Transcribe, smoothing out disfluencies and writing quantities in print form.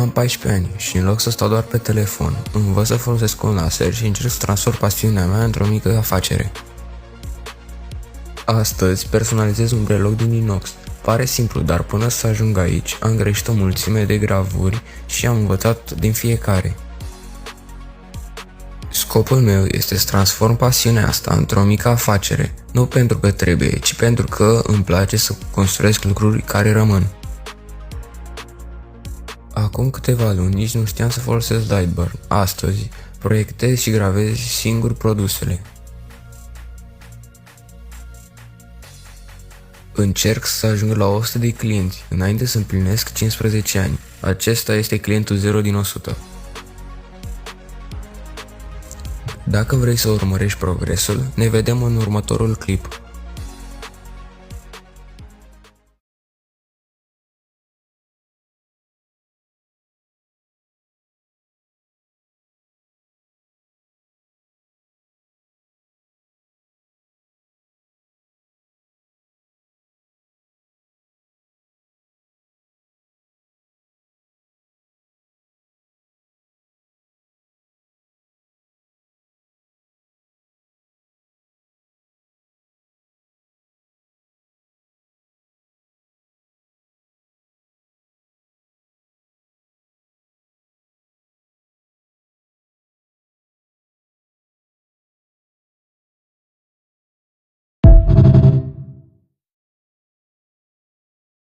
Am 14 ani și în loc să stau doar pe telefon, învăț să folosesc un laser și încerc să transform pasiunea mea într-o mică afacere. Astăzi personalizez un breloc din inox. Pare simplu, dar până să ajung aici, am greșit o mulțime de gravuri și am învățat din fiecare. Scopul meu este să transform pasiunea asta într-o mică afacere, nu pentru că trebuie, ci pentru că îmi place să construiesc lucruri care rămân. Acum câteva luni nici nu știam să folosesc Lightburn. Astăzi proiectez și gravez singur produsele. Încerc să ajung la 100 de clienți înainte să împlinesc 15 ani. Acesta este clientul 0 din 100. Dacă vrei să urmărești progresul, ne vedem în următorul clip.